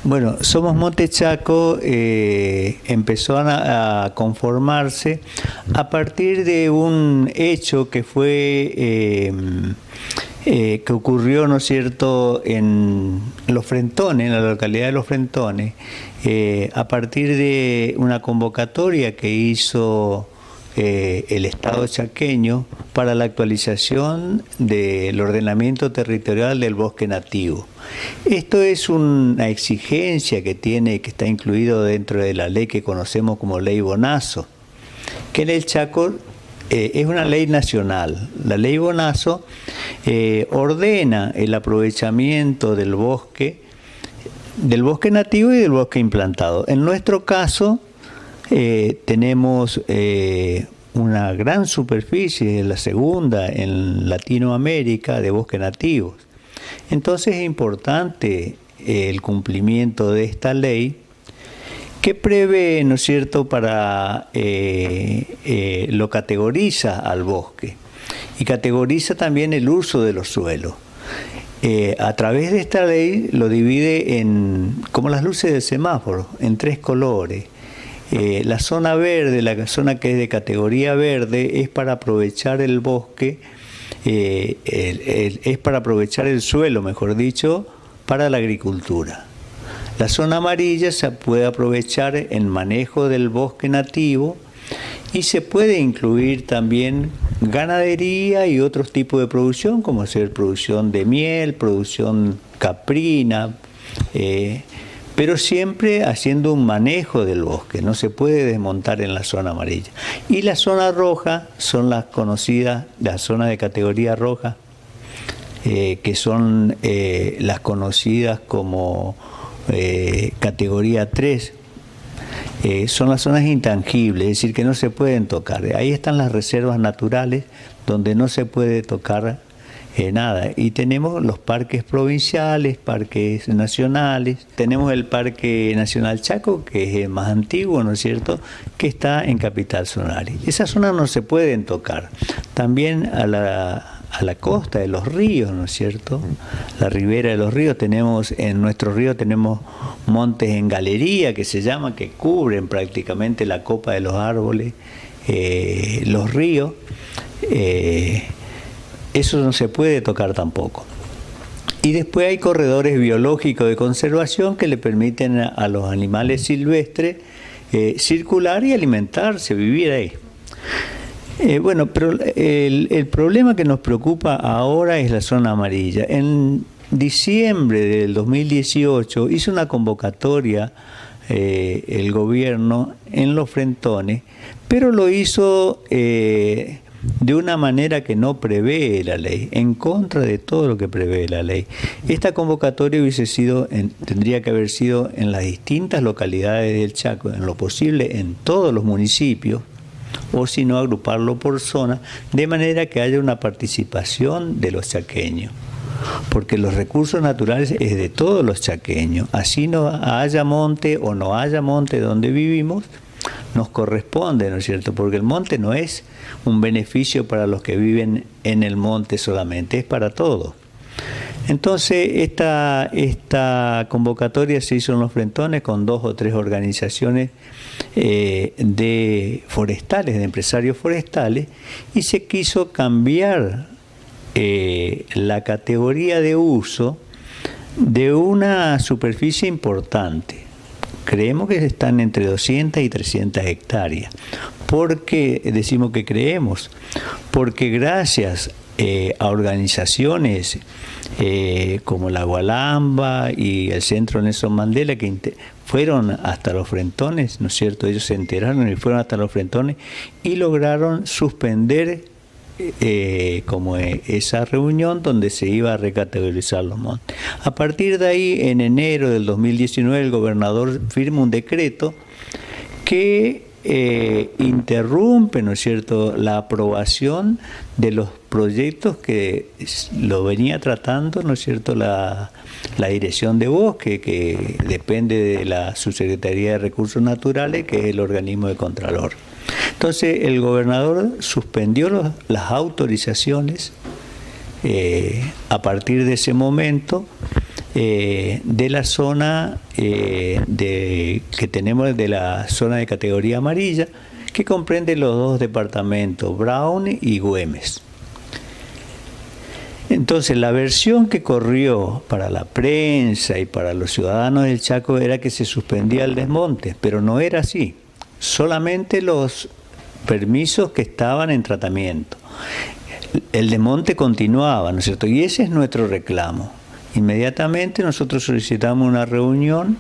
Bueno, Somos Monte Chaco empezó a conformarse a partir de un hecho que fue que ocurrió, ¿no es cierto?, en Los Frentones, en la localidad de Los Frentones, a partir de una convocatoria que hizo el Estado chaqueño para la actualización del ordenamiento territorial del bosque nativo. Esto es una exigencia que está incluido dentro de la ley que conocemos como Ley Bonazo, que en el Chaco es una ley nacional. La Ley Bonazo ordena el aprovechamiento del bosque nativo y del bosque implantado. En nuestro caso, tenemos una gran superficie, la segunda en Latinoamérica, de bosque nativos. Entonces es importante el cumplimiento de esta ley que prevé, ¿no es cierto?, lo categoriza al bosque y categoriza también el uso de los suelos. A través de esta ley lo divide como las luces del semáforo, en 3 colores. La zona verde, la zona que es de categoría verde, es para aprovechar el bosque, es para aprovechar el suelo, mejor dicho, para la agricultura. La zona amarilla se puede aprovechar en manejo del bosque nativo y se puede incluir también ganadería y otros tipos de producción, como ser producción de miel, producción caprina, pero siempre haciendo un manejo del bosque, no se puede desmontar en la zona amarilla. Y la zona roja son las conocidas, las zonas de categoría roja, que son las conocidas como categoría 3, son las zonas intangibles, es decir, que no se pueden tocar. Ahí están las reservas naturales donde no se puede tocar nada. Y tenemos los parques provinciales, parques nacionales. Tenemos el Parque Nacional Chaco, que es el más antiguo, ¿no es cierto?, que está en Capital Zonal. Esas zonas no se pueden tocar. También a la costa de los ríos, ¿no es cierto?, la ribera de los ríos, en nuestro río tenemos montes en galería, que se llama, que cubren prácticamente la copa de los árboles, los ríos. Eso no se puede tocar tampoco. Y después hay corredores biológicos de conservación que le permiten a los animales silvestres circular y alimentarse, vivir ahí. Bueno, pero el problema que nos preocupa ahora es la zona amarilla. En diciembre del 2018 hizo una convocatoria el gobierno en Los Frentones, pero lo hizo de una manera que no prevé la ley, en contra de todo lo que prevé la ley. Esta convocatoria tendría que haber sido en las distintas localidades del Chaco, en lo posible en todos los municipios, o si no, agruparlo por zona, de manera que haya una participación de los chaqueños. Porque los recursos naturales es de todos los chaqueños. Así no haya monte o no haya monte donde vivimos, nos corresponde, ¿no es cierto? Porque el monte no es un beneficio para los que viven en el monte solamente, es para todos. Entonces, esta convocatoria se hizo en Los Frentones con 2 o 3 organizaciones de forestales, de empresarios forestales, y se quiso cambiar la categoría de uso de una superficie importante. Creemos que están entre 200 y 300 hectáreas. ¿Por qué decimos que creemos? Porque gracias a organizaciones como la Gualamba y el Centro Nelson Mandela, que fueron hasta Los Frentones, ¿no es cierto? Ellos se enteraron y fueron hasta Los Frentones y lograron suspender como esa reunión donde se iba a recategorizar los montes. A partir de ahí, en enero del 2019, el gobernador firma un decreto que interrumpe, ¿no es cierto?, la aprobación de los proyectos que lo venía tratando, ¿no es cierto?, la Dirección de Bosque, que depende de la Subsecretaría de Recursos Naturales, que es el organismo de Contralor. Entonces el gobernador suspendió las autorizaciones. A partir de ese momento de la zona que tenemos de la zona de categoría amarilla, que comprende los dos departamentos, Brown y Güemes. Entonces, la versión que corrió para la prensa y para los ciudadanos del Chaco era que se suspendía el desmonte, pero no era así. Solamente los permisos que estaban en tratamiento. El desmonte continuaba, ¿no es cierto? Y ese es nuestro reclamo. Inmediatamente nosotros solicitamos una reunión,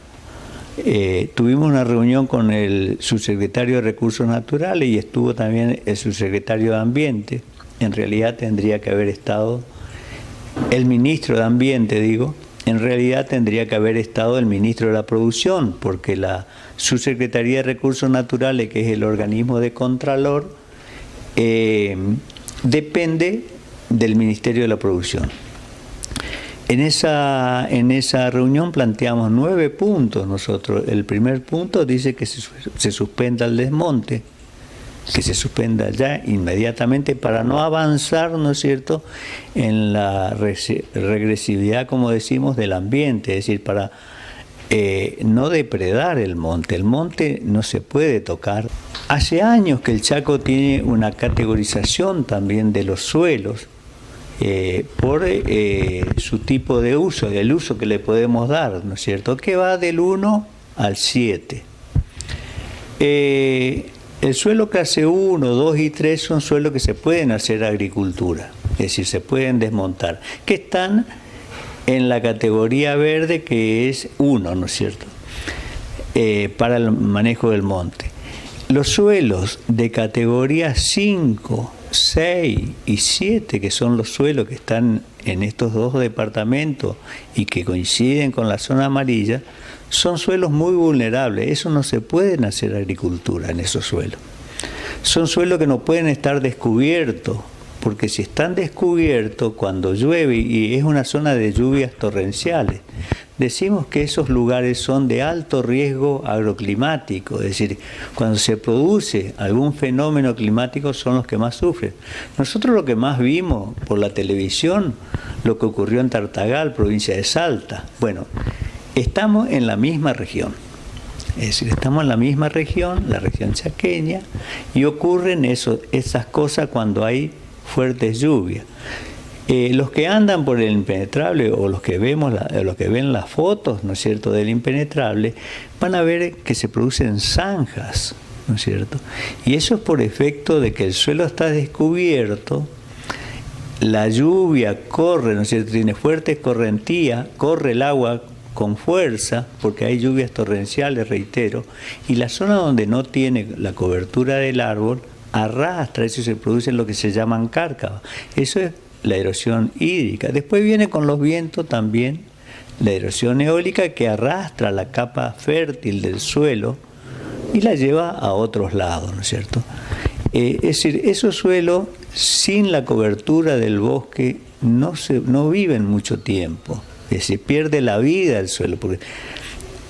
tuvimos una reunión con el subsecretario de Recursos Naturales y estuvo también el subsecretario de Ambiente. En realidad tendría que haber estado el ministro de Ambiente, en realidad tendría que haber estado el ministro de la Producción, porque la Subsecretaría de Recursos Naturales, que es el organismo de Contralor, depende del Ministerio de la Producción. En esa reunión planteamos 9 puntos nosotros. El primer punto dice que se suspenda el desmonte, que se suspenda ya inmediatamente para no avanzar, ¿no es cierto?, en la regresividad, como decimos, del ambiente, es decir, para no depredar el monte. El monte no se puede tocar. Hace años que el Chaco tiene una categorización también de los suelos por su tipo de uso, el uso que le podemos dar, ¿no es cierto?, que va del 1 al 7. El suelo clase 1, 2 y 3 son suelos que se pueden hacer agricultura, es decir, se pueden desmontar, que están en la categoría verde, que es 1, ¿no es cierto?, para el manejo del monte. Los suelos de categoría 5, 6 y 7, que son los suelos que están en estos dos departamentos y que coinciden con la zona amarilla, son suelos muy vulnerables. Eso no se puede hacer agricultura en esos suelos. Son suelos que no pueden estar descubiertos, porque si están descubiertos cuando llueve, y es una zona de lluvias torrenciales, decimos que esos lugares son de alto riesgo agroclimático, es decir, cuando se produce algún fenómeno climático son los que más sufren. Nosotros lo que más vimos por la televisión, lo que ocurrió en Tartagal, provincia de Salta. Bueno, estamos en la misma región, es decir, estamos en la misma región, la región chaqueña, y ocurren esas cosas cuando hay fuertes lluvias. Los que andan por el impenetrable o los que ven las fotos, ¿no es cierto?, del impenetrable, van a ver que se producen zanjas, ¿no es cierto? Y eso es por efecto de que el suelo está descubierto, la lluvia corre, ¿no es cierto?, tiene fuertes correntías, corre el agua con fuerza, porque hay lluvias torrenciales, reitero, y la zona donde no tiene la cobertura del árbol arrastra, eso se produce lo que se llaman cárcavas. Eso es la erosión hídrica. Después viene con los vientos también la erosión eólica, que arrastra la capa fértil del suelo y la lleva a otros lados, ¿no es cierto? Es decir, esos suelos sin la cobertura del bosque no viven mucho tiempo. Es decir, pierde la vida el suelo, porque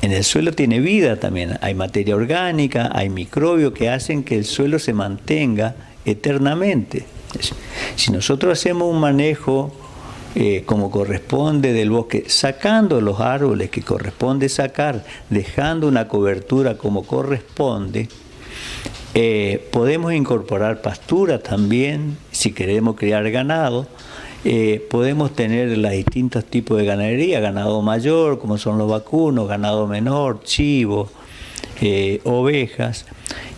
en el suelo tiene vida también. Hay materia orgánica, hay microbios que hacen que el suelo se mantenga eternamente. Si nosotros hacemos un manejo como corresponde del bosque, sacando los árboles que corresponde sacar, dejando una cobertura como corresponde, podemos incorporar pastura también, si queremos criar ganado. Podemos tener los distintos tipos de ganadería, ganado mayor, como son los vacunos, ganado menor, chivo, ovejas.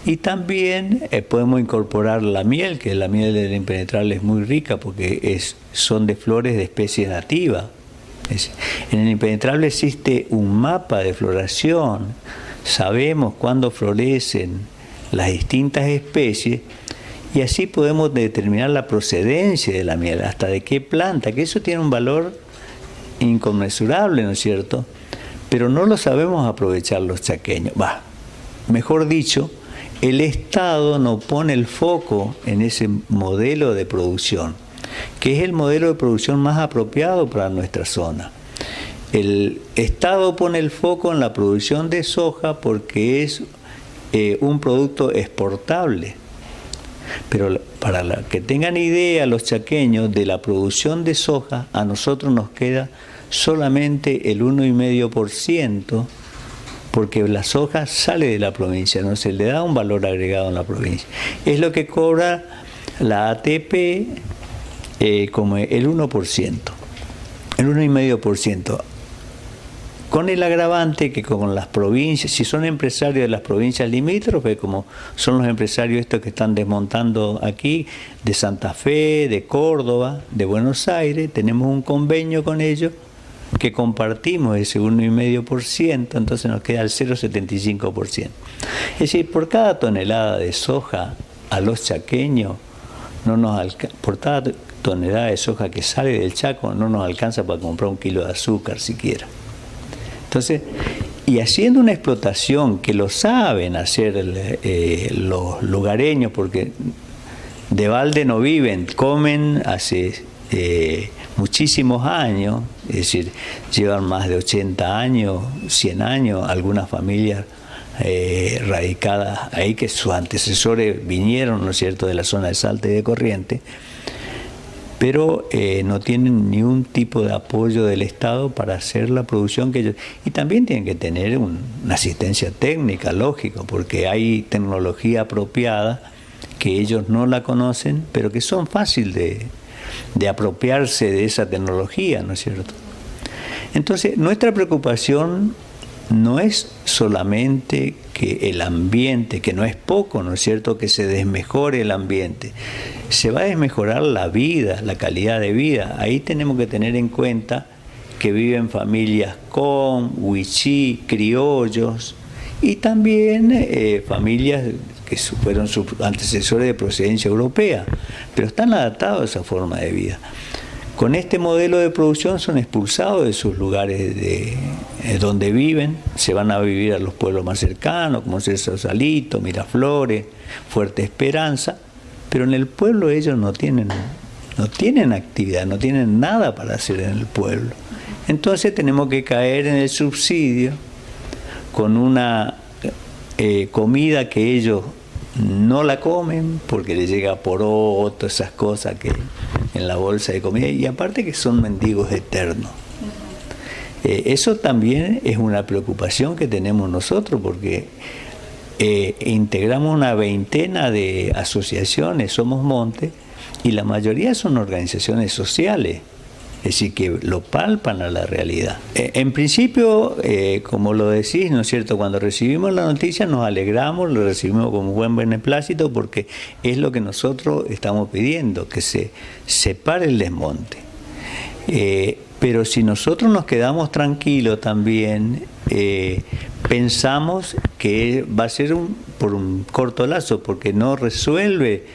Y también podemos incorporar la miel, que la miel del impenetrable es muy rica porque son de flores de especie nativa. En el impenetrable existe un mapa de floración, sabemos cuándo florecen las distintas especies y así podemos determinar la procedencia de la miel, hasta de qué planta, que eso tiene un valor inconmensurable, ¿no es cierto? Pero no lo sabemos aprovechar los chaqueños. Mejor dicho, el Estado no pone el foco en ese modelo de producción, que es el modelo de producción más apropiado para nuestra zona. El Estado pone el foco en la producción de soja porque es un producto exportable. Pero para que tengan idea los chaqueños de la producción de soja, a nosotros nos queda solamente el 1,5%, porque la soja sale de la provincia, no se le da un valor agregado en la provincia. Es lo que cobra la ATP como el 1%, el 1,5%. Con el agravante que con las provincias, si son empresarios de las provincias limítrofes, como son los empresarios estos que están desmontando aquí, de Santa Fe, de Córdoba, de Buenos Aires, tenemos un convenio con ellos que compartimos ese 1,5%, entonces nos queda el 0,75%. Es decir, por cada tonelada de soja a los chaqueños, por cada tonelada de soja que sale del Chaco, no nos alcanza para comprar 1 kilo de azúcar siquiera. Entonces, y haciendo una explotación que lo saben hacer los lugareños, porque de balde no viven, comen hace muchísimos años, es decir, llevan más de 80 años, 100 años, algunas familias radicadas ahí, que sus antecesores vinieron, ¿no es cierto?, de la zona de Salta y de Corrientes, pero no tienen ni un tipo de apoyo del Estado para hacer la producción que ellos... Y también tienen que tener una asistencia técnica, lógico, porque hay tecnología apropiada que ellos no la conocen, pero que son fáciles de apropiarse de esa tecnología, ¿no es cierto? Entonces, nuestra preocupación no es solamente que el ambiente, que no es poco, ¿no es cierto?, que se desmejore el ambiente. Se va a desmejorar la vida, la calidad de vida. Ahí tenemos que tener en cuenta que viven familias con, wichí, criollos, y también familias que fueron sus antecesores de procedencia europea, pero están adaptados a esa forma de vida. Con este modelo de producción son expulsados de sus lugares donde viven, se van a vivir a los pueblos más cercanos, como César Salito, Miraflores, Fuerte Esperanza, pero en el pueblo ellos no tienen actividad, no tienen nada para hacer en el pueblo. Entonces tenemos que caer en el subsidio con una comida que ellos no la comen porque les llega poroto, esas cosas que en la bolsa de comida, y aparte que son mendigos eternos. Eso también es una preocupación que tenemos nosotros, porque integramos una veintena de asociaciones, Somos Monte, y la mayoría son organizaciones sociales, es decir, que lo palpan a la realidad. En principio, como lo decís, ¿no es cierto?, cuando recibimos la noticia nos alegramos, lo recibimos con buen beneplácito, porque es lo que nosotros estamos pidiendo, que se separe el desmonte. Pero si nosotros nos quedamos tranquilos también, pensamos que va a ser por un corto lazo, porque no resuelve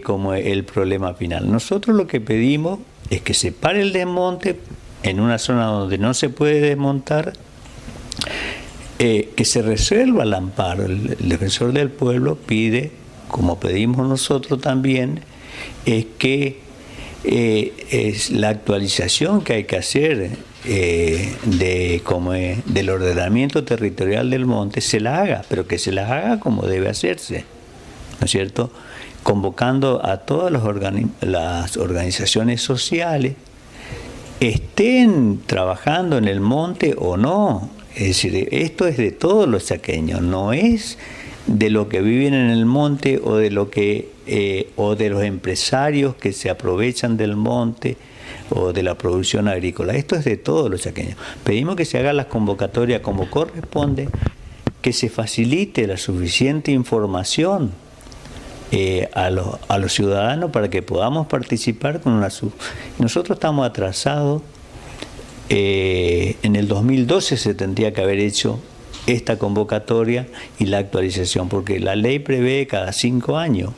como el problema final. Nosotros lo que pedimos es que se pare el desmonte en una zona donde no se puede desmontar, que se resuelva el amparo. El defensor del pueblo pide, como pedimos nosotros también, es que es la actualización que hay que hacer del ordenamiento territorial del monte, se la haga, pero que se la haga como debe hacerse, ¿no es cierto?, convocando a todas las organizaciones sociales, estén trabajando en el monte o no. Es decir, esto es de todos los chaqueños, no es de los que viven en el monte o de los empresarios que se aprovechan del monte o de la producción agrícola. Esto es de todos los chaqueños. Pedimos que se hagan las convocatorias como corresponde, que se facilite la suficiente información a los ciudadanos para que podamos participar con una Nosotros estamos atrasados. En el 2012 se tendría que haber hecho esta convocatoria y la actualización, porque la ley prevé cada 5 años.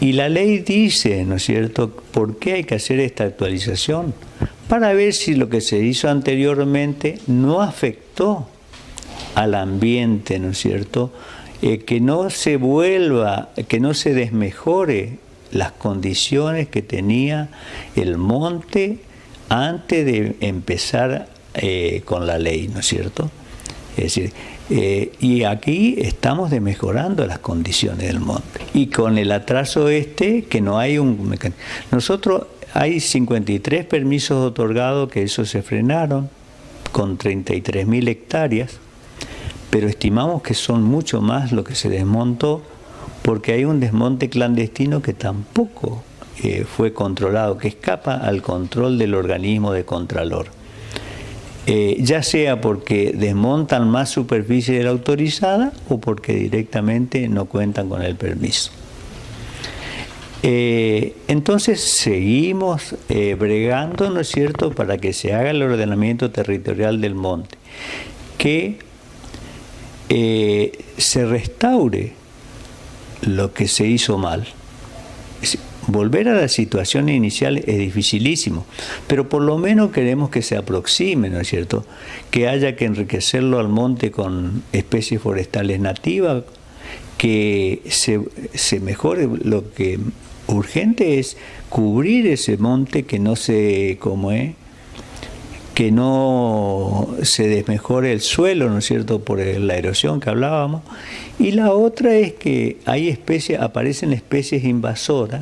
Y la ley dice, ¿no es cierto?, por qué hay que hacer esta actualización, para ver si lo que se hizo anteriormente no afectó al ambiente, ¿no es cierto?, que no se desmejore las condiciones que tenía el monte antes de empezar con la ley, ¿no es cierto? Es decir, y aquí estamos desmejorando las condiciones del monte. Y con el atraso que no hay un mecanismo. Nosotros hay 53 permisos otorgados, que esos se frenaron, con 33.000 hectáreas, pero estimamos que son mucho más lo que se desmontó, porque hay un desmonte clandestino que tampoco fue controlado, que escapa al control del organismo de Contralor. Ya sea porque desmontan más superficie de la autorizada o porque directamente no cuentan con el permiso. Entonces seguimos bregando, ¿no es cierto?, para que se haga el ordenamiento territorial del monte, que se restaure lo que se hizo mal. Volver a la situación inicial es dificilísimo, pero por lo menos queremos que se aproxime, ¿no es cierto?, que haya que enriquecerlo al monte con especies forestales nativas, que se mejore. Lo que urgente es cubrir ese monte, que no se que no se desmejore el suelo, ¿no es cierto?, por la erosión que hablábamos. Y la otra es que aparecen especies invasoras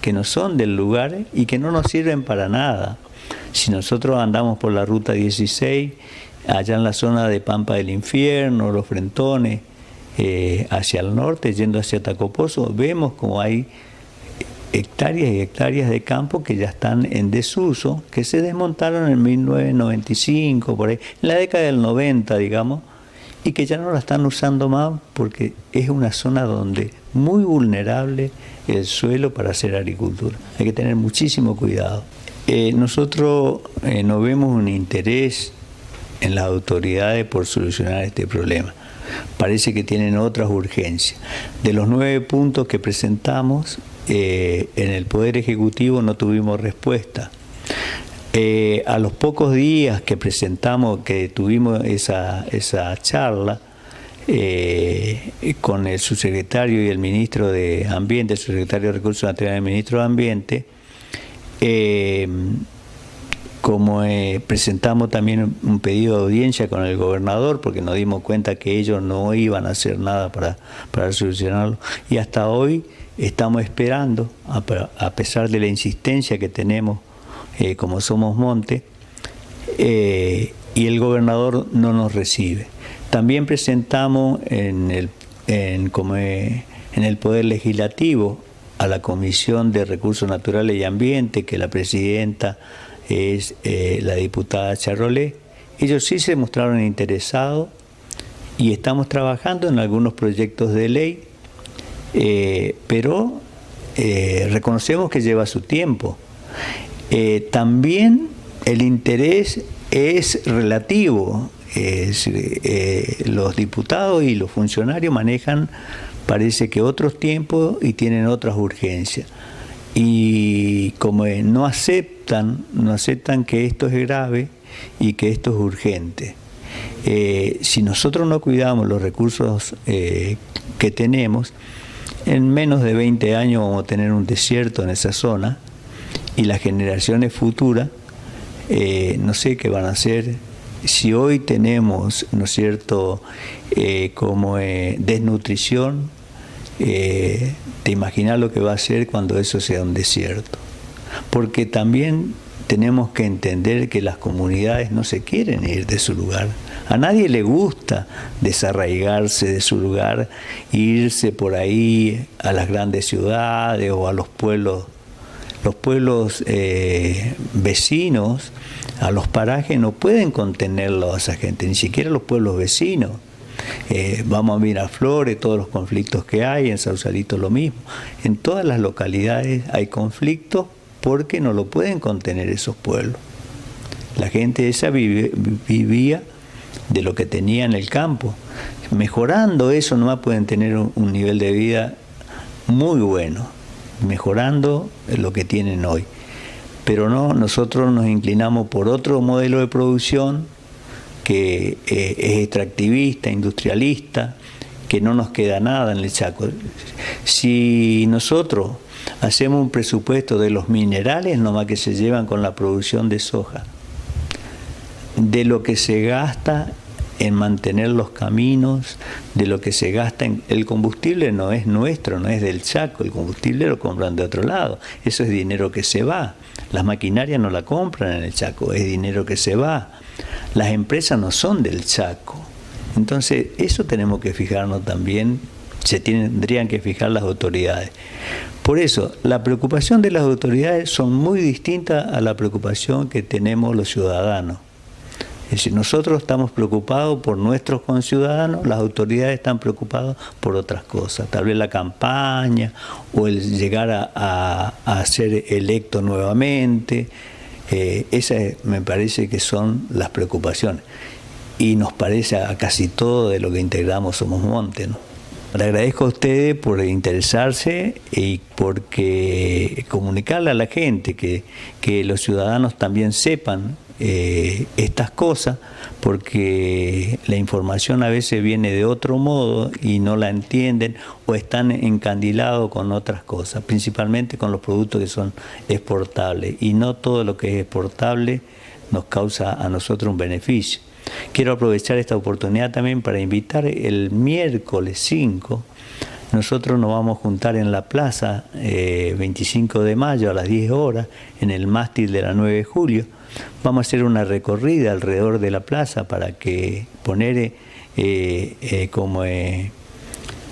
que no son del lugar y que no nos sirven para nada. Si nosotros andamos por la ruta 16, allá en la zona de Pampa del Infierno, Los Frentones, hacia el norte, yendo hacia Tacopozo, vemos como hay hectáreas y hectáreas de campo que ya están en desuso, que se desmontaron en 1995, por ahí, en la década del 90, digamos, y que ya no la están usando más porque es una zona donde muy vulnerable el suelo para hacer agricultura. Hay que tener muchísimo cuidado. Nosotros no vemos un interés en las autoridades por solucionar este problema. Parece que tienen otras urgencias. De los 9 puntos que presentamos, en el Poder Ejecutivo no tuvimos respuesta. A los pocos días que tuvimos esa charla con el subsecretario y el ministro de Ambiente, el subsecretario de Recursos Naturales y el ministro de Ambiente, presentamos también un pedido de audiencia con el gobernador, porque nos dimos cuenta que ellos no iban a hacer nada para solucionarlo, y hasta hoy estamos esperando, a pesar de la insistencia que tenemos como somos monte, y el gobernador no nos recibe. También presentamos en el Poder Legislativo a la Comisión de Recursos Naturales y Ambiente, que la presidenta es la diputada Charolé. Ellos sí se mostraron interesados y estamos trabajando en algunos proyectos de ley, pero reconocemos que lleva su tiempo. También el interés es relativo. Los diputados y los funcionarios manejan, parece que otros tiempos y tienen otras urgencias. Y como no aceptan que esto es grave y que esto es urgente. Si nosotros no cuidamos los recursos que tenemos, en menos de 20 años vamos a tener un desierto en esa zona, y las generaciones futuras no sé qué van a hacer. Si hoy tenemos, ¿no es cierto?, desnutrición, te imaginas lo que va a ser cuando eso sea un desierto. Porque también tenemos que entender que las comunidades no se quieren ir de su lugar. A nadie le gusta desarraigarse de su lugar, irse por ahí a las grandes ciudades o a los pueblos. Los pueblos vecinos, a los parajes, no pueden contenerlo a esa gente, ni siquiera los pueblos vecinos. Vamos a Miraflores, todos los conflictos que hay, en Sausalito lo mismo. En todas las localidades hay conflictos porque no lo pueden contener esos pueblos. La gente esa vivía de lo que tenía en el campo. Mejorando eso nomás pueden tener un nivel de vida muy bueno, mejorando lo que tienen hoy. Pero no, nosotros nos inclinamos por otro modelo de producción que es extractivista, industrialista, que no nos queda nada en el Chaco. Si nosotros hacemos un presupuesto de los minerales nomás que se llevan con la producción de soja, de lo que se gasta en mantener los caminos, de lo que se gasta en... El combustible no es nuestro, no es del Chaco, el combustible lo compran de otro lado, eso es dinero que se va. Las maquinarias no la compran en el Chaco, es dinero que se va. Las empresas no son del Chaco. Entonces, eso tenemos que fijarnos también, tendrían que fijar las autoridades. Por eso, la preocupación de las autoridades son muy distintas a la preocupación que tenemos los ciudadanos. Es decir, nosotros estamos preocupados por nuestros conciudadanos, las autoridades están preocupadas por otras cosas, tal vez la campaña o el llegar a ser electo nuevamente. Esas me parece que son las preocupaciones. Y nos parece a casi todo de lo que integramos Somos Monte, ¿no? Le agradezco a ustedes por interesarse y porque comunicarle a la gente que los ciudadanos también sepan estas cosas, porque la información a veces viene de otro modo y no la entienden o están encandilados con otras cosas, principalmente con los productos que son exportables, y no todo lo que es exportable nos causa a nosotros un beneficio. Quiero aprovechar esta oportunidad también para invitar el miércoles 5. Nosotros nos vamos a juntar en la plaza 25 de mayo a las 10 horas en el mástil de la 9 de julio. Vamos a hacer una recorrida alrededor de la plaza para que poner en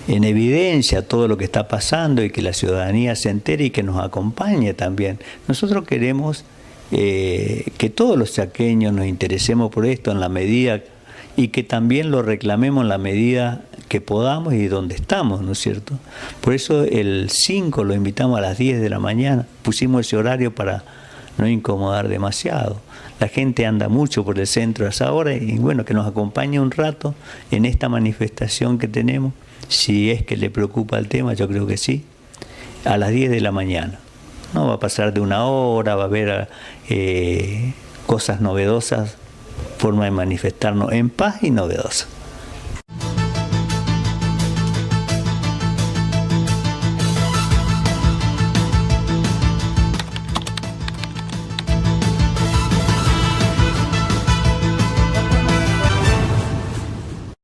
evidencia todo lo que está pasando y que la ciudadanía se entere y que nos acompañe también. Nosotros queremos que todos los chaqueños nos interesemos por esto en la medida y que también lo reclamemos en la medida que podamos y donde estamos, ¿no es cierto? Por eso el 5 lo invitamos a las 10 de la mañana, pusimos ese horario para no incomodar demasiado. La gente anda mucho por el centro a esa hora y bueno, que nos acompañe un rato en esta manifestación que tenemos, si es que le preocupa el tema, yo creo que sí, a las 10 de la mañana. No va a pasar de una hora, va a haber cosas novedosas, forma de manifestarnos en paz y novedosas.